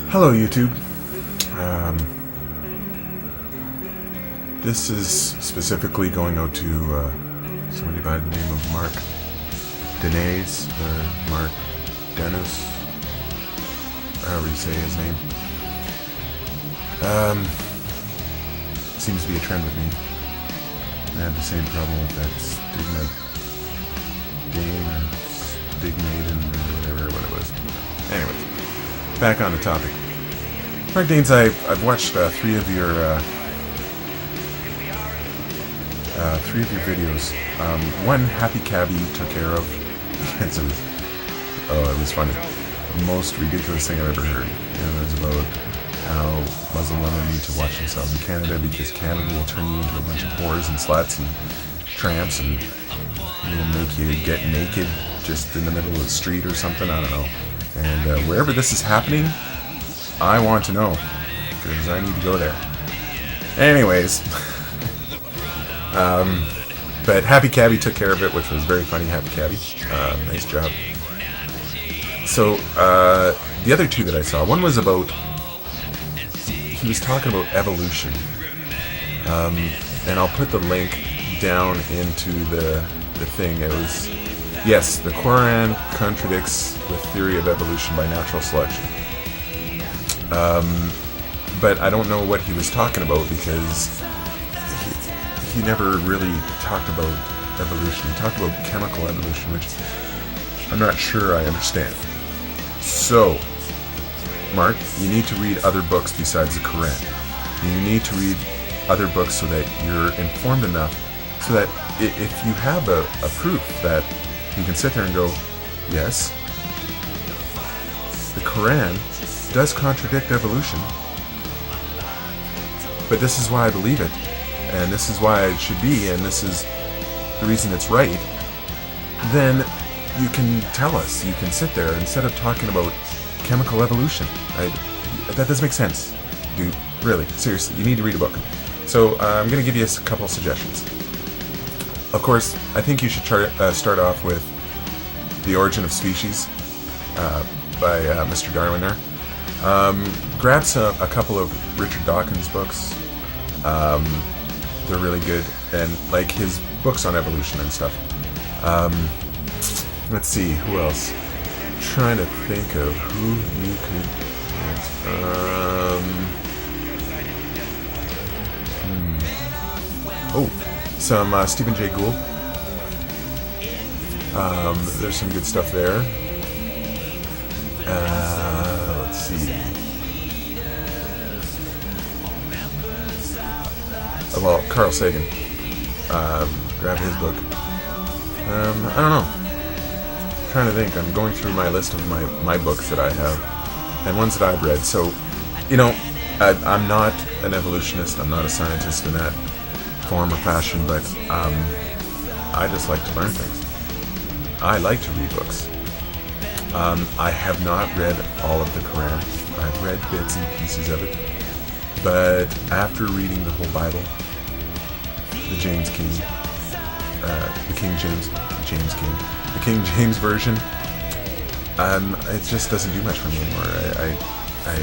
Hello YouTube. This is specifically going out to somebody by the name of MarkDennes, or MarkDennes, however you say his name. Seems to be a trend with me. I had the same problem with that stigma game or stigmatin or whatever what it was. Anyways, back on the topic. MarkDennes, I've watched three of your videos. One HappyCabbie took care of. It was funny. The most ridiculous thing I've ever heard. It was about how Muslim women need to watch themselves in Canada because Canada will turn you into a bunch of whores and sluts and tramps and will make you get naked just in the middle of the street or something. I don't know. And wherever this is happening, I want to know because I need to go there. Anyways, but HappyCabbie took care of it, which was very funny. HappyCabbie, nice job. So the other two that I saw, one was about, he was talking about evolution, and I'll put the link down into the thing. It was, yes, the Quran contradicts the theory of evolution by natural selection. But I don't know what he was talking about because he never really talked about evolution. He talked about chemical evolution, which I'm not sure I understand. So, Mark, you need to read other books besides the Quran. You need to read other books so that you're informed enough so that if you have a proof that you can sit there and go, yes, the Quran does contradict evolution, but this is why I believe it, and this is why it should be, and this is the reason it's right, then you can tell us. You can sit there instead of talking about chemical evolution. That doesn't make sense, dude. Really, seriously, you need to read a book. So I'm going to give you a couple suggestions. Of course, I think you should start off with The Origin of Species by Mr. Darwin there. Grab a couple of Richard Dawkins books. They're really good, and like his books on evolution and stuff. Let's see, who else? I'm trying to think of who you could get. Some Stephen Jay Gould. There's some good stuff there. Let's see. Well, Carl Sagan. Grab his book. I don't know. I'm trying to think. I'm going through my list of my books that I have and ones that I've read. So, you know, I'm not an evolutionist. I'm not a scientist in that form or fashion, but I just like to learn things. I like to read books. I have not read all of the Quran. I've read bits and pieces of it. But after reading the whole Bible, the King James version, it just doesn't do much for me anymore. I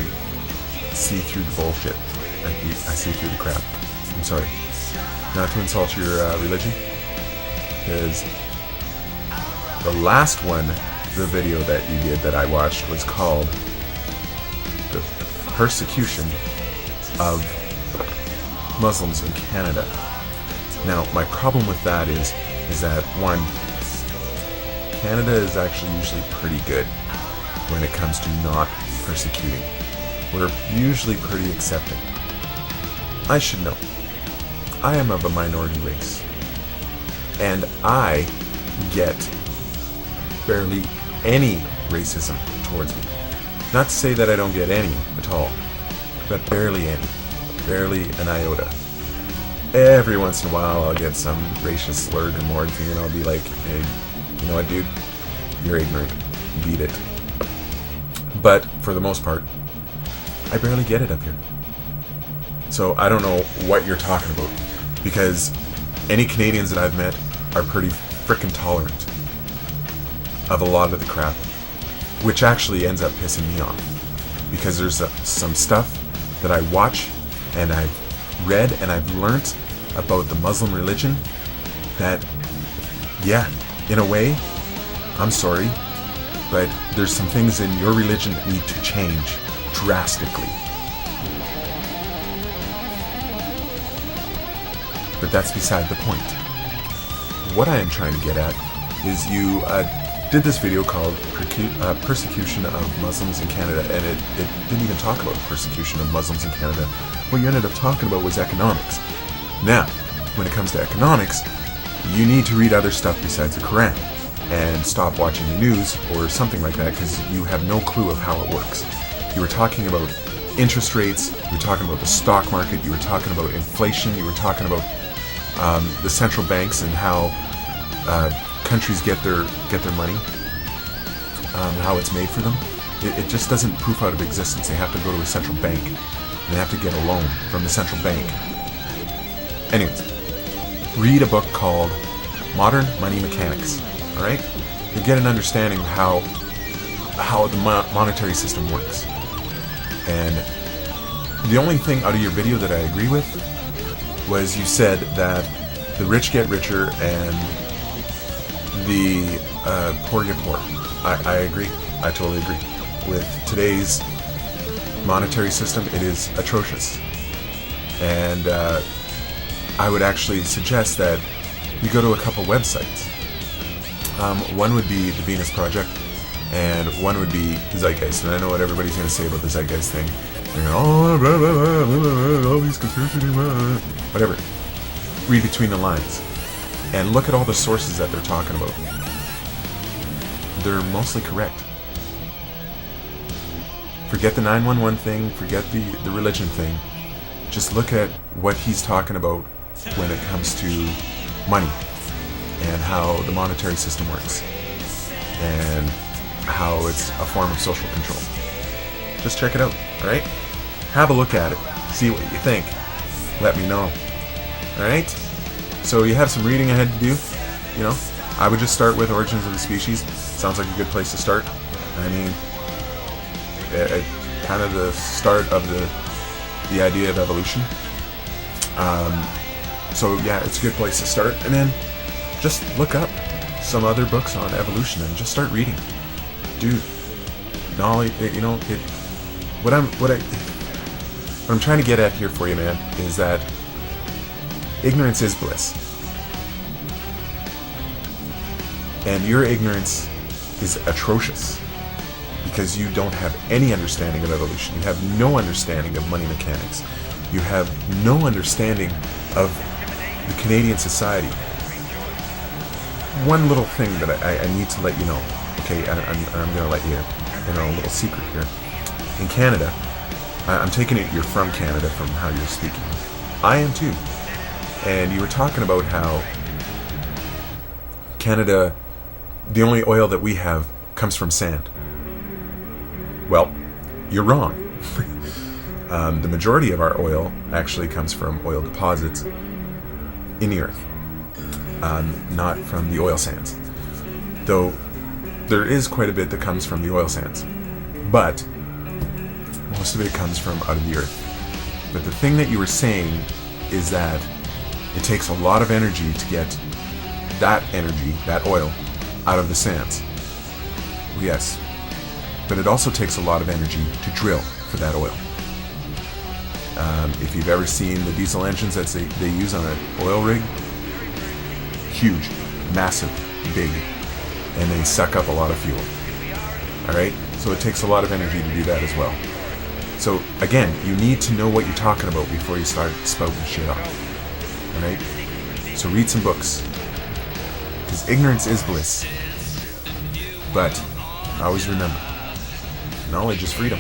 see through the bullshit. I see through the crap. I'm sorry. Not to insult your religion, because the last one, the video that you did that I watched, was called The Persecution of Muslims in Canada. Now, my problem with that is that, one, Canada is actually usually pretty good when it comes to not persecuting. We're usually pretty accepting. I should know. I am of a minority race, and I get barely any racism towards me. Not to say that I don't get any at all, but barely any. Barely an iota. Every once in a while I'll get some racist slurred remark thing, and I'll be like, hey, you know what, dude? You're ignorant. Beat it. But for the most part, I barely get it up here. So I don't know what you're talking about, because any Canadians that I've met are pretty frickin' tolerant of a lot of the crap. which actually ends up pissing me off, because there's some stuff that I watch and I've read and I've learnt about the Muslim religion that, yeah, in a way, I'm sorry, but there's some things in your religion that need to change drastically. But that's beside the point. What I am trying to get at is you did this video called Persecution of Muslims in Canada, and it didn't even talk about persecution of Muslims in Canada. What you ended up talking about was economics. Now, when it comes to economics, you need to read other stuff besides the Quran and stop watching the news or something like that, because you have no clue of how it works. You were talking about interest rates, you were talking about the stock market, you were talking about inflation, you were talking about the central banks and how countries get their money, how it's made for them. It just doesn't poof out of existence. They have to go to a central bank, and they have to get a loan from the central bank. Anyways, read a book called Modern Money Mechanics. All right, you get an understanding of how the monetary system works. And the only thing out of your video that I agree with was you said that the rich get richer and the poor get poor. I agree. I totally agree. With today's monetary system, it is atrocious. And I would actually suggest that you go to a couple websites. One would be the Venus Project, and one would be Zeitgeist. And I know what everybody's going to say about the Zeitgeist thing. They're going, oh, blah, blah, blah, blah, blah, all these conspiracy, blah. Whatever. Read between the lines and look at all the sources that they're talking about. They're mostly correct. Forget the 911 thing, forget the religion thing. Just look at what he's talking about when it comes to money and how the monetary system works and how it's a form of social control. Just check it out, alright? Have a look at it. See what you think. Let me know. Alright? So you have some reading ahead to do. You know, I would just start with Origins of the Species. Sounds like a good place to start. I mean, kind of the start of the idea of evolution. So yeah, it's a good place to start. And then just look up some other books on evolution and just start reading. Dude, knowledge, you know, what I'm trying to get at here for you, man, is that ignorance is bliss. And your ignorance is atrocious because you don't have any understanding of evolution. You have no understanding of money mechanics. You have no understanding of the Canadian society. One little thing that I need to let you know, okay, I'm going to let you know a little secret here. In Canada, I'm taking it you're from Canada from how you're speaking. I am too. And you were talking about how Canada, the only oil that we have comes from sand. Well, you're wrong. The majority of our oil actually comes from oil deposits in the earth, not from the oil sands. Though there is quite a bit that comes from the oil sands, but most of it comes from out of the earth. But the thing that you were saying is that it takes a lot of energy to get that energy, that oil, out of the sands. Yes, but it also takes a lot of energy to drill for that oil. If you've ever seen the diesel engines that they use on an oil rig, huge, massive, big, and they suck up a lot of fuel. Alright? So it takes a lot of energy to do that as well. So again, you need to know what you're talking about before you start spouting shit off. Alright? So read some books. Because ignorance is bliss. But always remember, knowledge is freedom.